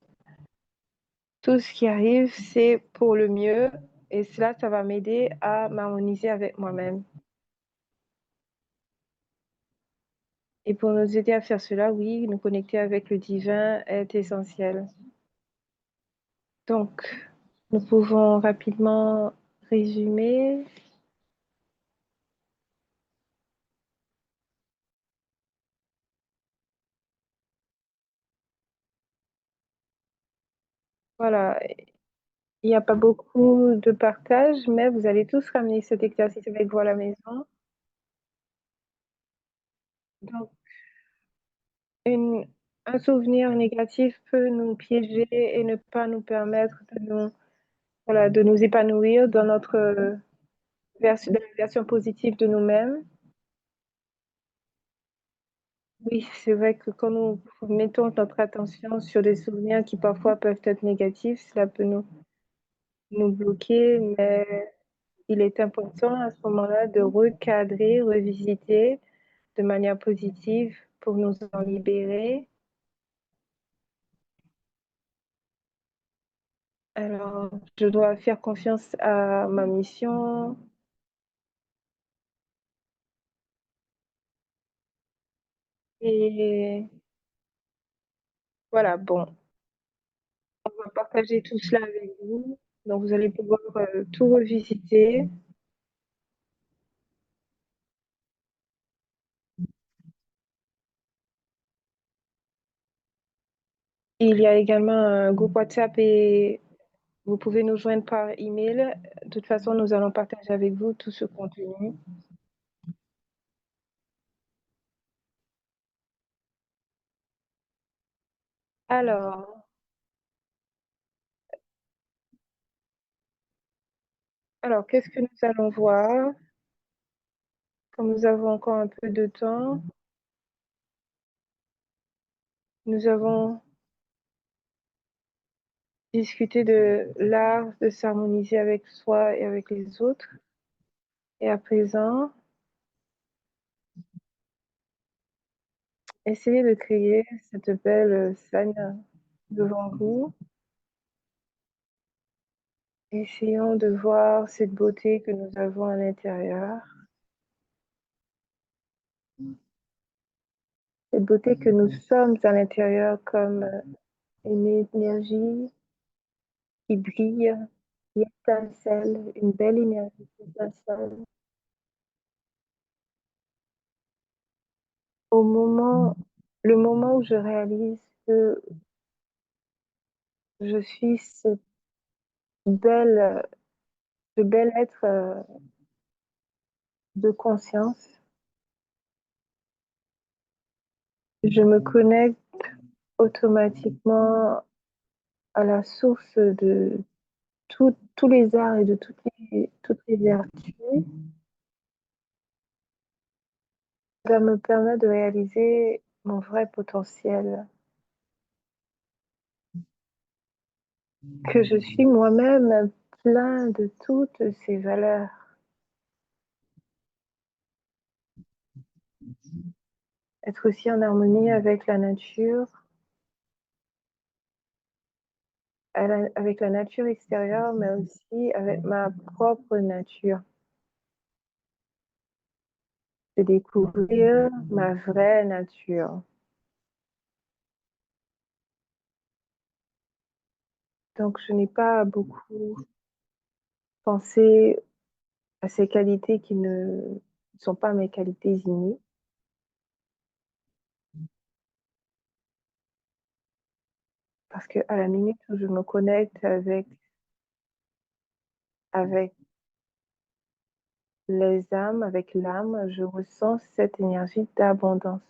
A: tout ce qui arrive, c'est pour le mieux et cela, ça va m'aider à m'harmoniser avec moi-même. Et pour nous aider à faire cela, oui, nous connecter avec le divin est essentiel. Donc, nous pouvons rapidement résumer. Voilà, il n'y a pas beaucoup de partage, mais vous allez tous ramener cet exercice avec vous à la maison. Donc, un souvenir négatif peut nous piéger et ne pas nous permettre voilà, de nous épanouir dans notre dans la version positive de nous-mêmes. Oui, c'est vrai que quand nous mettons notre attention sur des souvenirs qui parfois peuvent être négatifs, cela peut nous bloquer, mais il est important à ce moment-là de recadrer, revisiter de manière positive pour nous en libérer. Alors, je dois faire confiance à ma mission et voilà, bon, on va partager tout cela avec vous. Donc, vous allez pouvoir tout revisiter. Il y a également un groupe WhatsApp et vous pouvez nous joindre par email. De toute façon, nous allons partager avec vous tout ce contenu. Alors, alors, qu'est-ce que nous allons voir? Comme nous avons encore un peu de temps, nous avons discuté de l'art de s'harmoniser avec soi et avec les autres. Et à présent, essayez de créer cette belle scène devant vous. Essayons de voir cette beauté que nous avons à l'intérieur, cette beauté que nous sommes à l'intérieur comme une énergie qui brille, qui étincelle, une belle énergie qui étincelle. Au moment, le moment où je réalise que je suis belle, ce bel être de conscience, je me connecte automatiquement à la source de tous les arts et de toutes les vertus. Ça me permet de réaliser mon vrai potentiel, que je suis moi-même plein de toutes ces valeurs. Être aussi en harmonie avec la nature, avec la nature extérieure, mais aussi avec ma propre nature. De découvrir ma vraie nature. Donc, je n'ai pas beaucoup pensé à ces qualités qui ne sont pas mes qualités innées, parce que à la minute où je me connecte avec les âmes, avec l'âme, je ressens cette énergie d'abondance.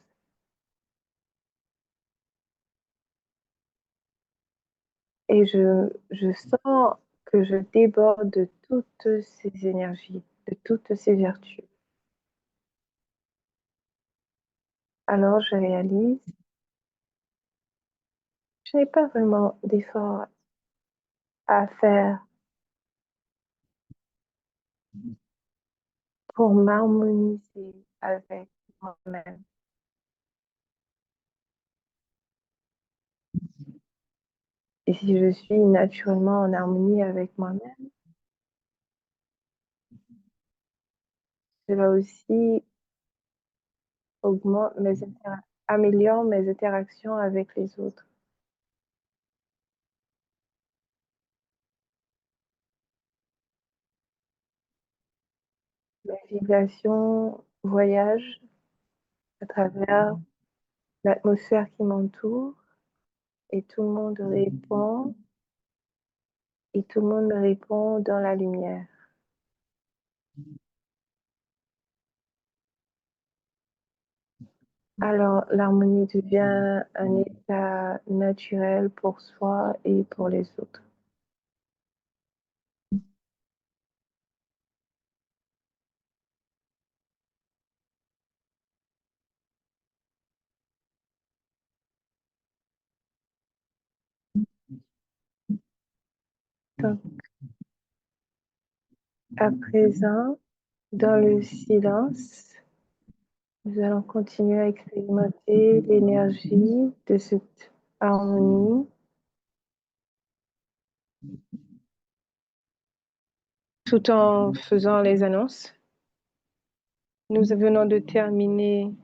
A: Et je sens que je déborde de toutes ces énergies, de toutes ces vertus. Alors, je réalise, je n'ai pas vraiment d'effort à faire pour m'harmoniser. avec moi-même. Et si je suis naturellement en harmonie avec moi-même, cela aussi améliore mes interactions avec les autres. Mes vibrations voyagent à travers l'atmosphère qui m'entoure et tout le monde répond et tout le monde me répond dans la lumière. Alors, l'harmonie devient un état naturel pour soi et pour les autres. Donc, à présent, dans le silence, nous allons continuer à expérimenter l'énergie de cette harmonie tout en faisant les annonces. Nous venons de terminer.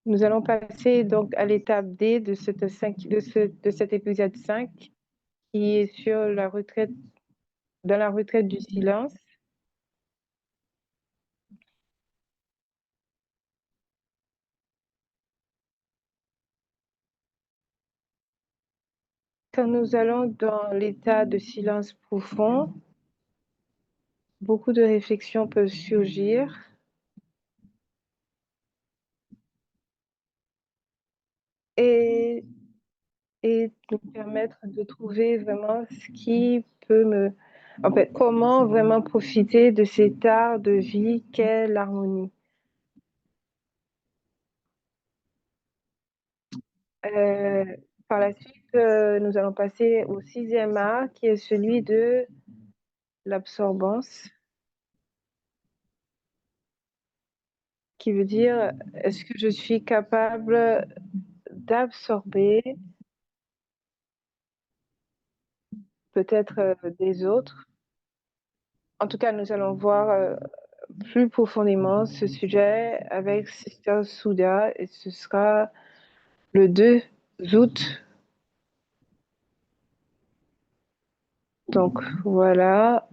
A: Nous allons passer donc à l'étape D de, de cet épisode 5 qui est sur la retraite, dans la retraite du silence. Quand nous allons dans l'état de silence profond, beaucoup de réflexions peuvent surgir et, et nous permettre de trouver vraiment ce qui peut en fait, comment vraiment profiter de cet art de vie qu'est l'harmonie. Euh, Par la suite, nous allons passer au sixième art qui est celui de l'absorbance, qui veut dire est-ce que je suis capable d'absorber peut-être des autres. En tout cas, nous allons voir plus profondément ce sujet avec Sister Souda et ce sera le 2 août. Donc voilà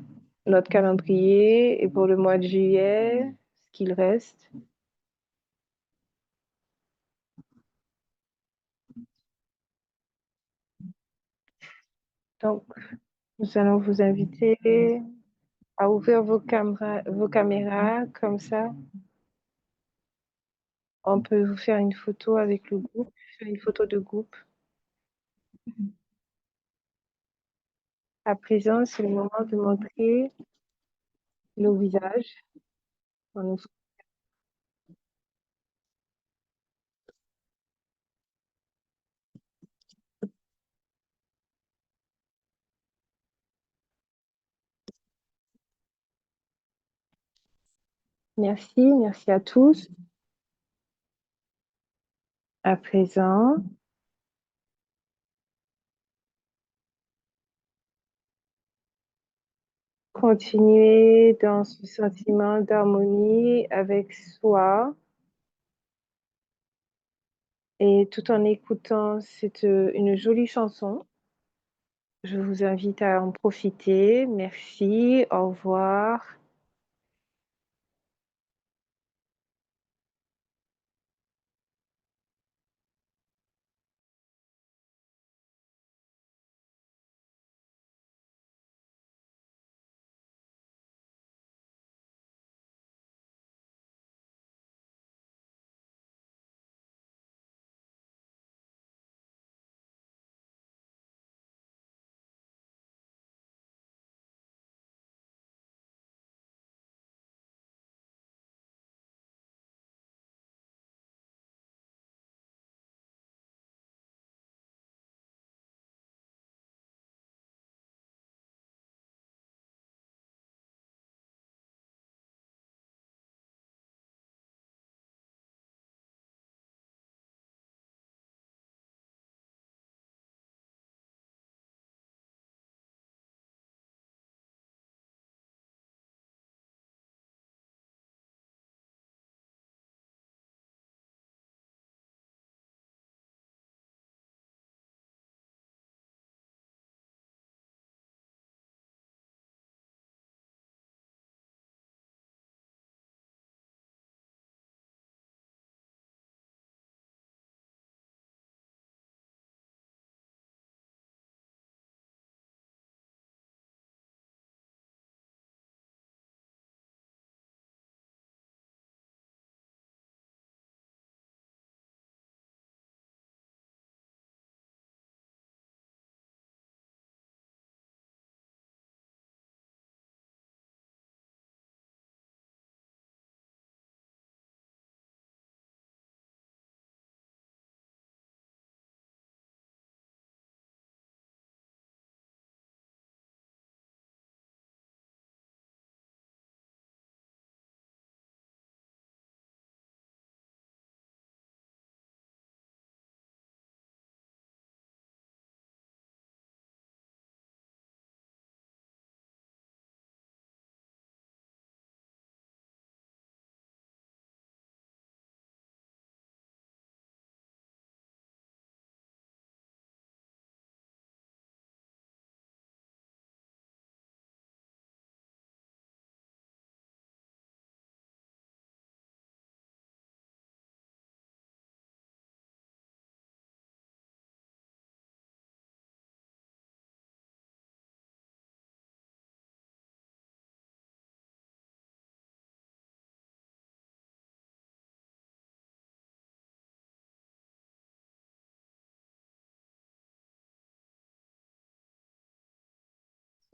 A: notre calendrier et pour le mois de juillet, ce qu'il reste. Donc, nous allons vous inviter à ouvrir vos caméras comme ça. On peut vous faire une photo avec le groupe, faire une photo de groupe. À présent, c'est le moment de montrer nos visages. Merci, merci à tous. À présent, continuez dans ce sentiment d'harmonie avec soi et tout en écoutant une jolie chanson. Je vous invite à en profiter. Merci, au revoir.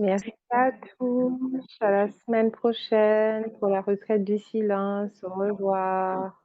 A: Merci à tous, à la semaine prochaine pour la retraite du silence. Au revoir.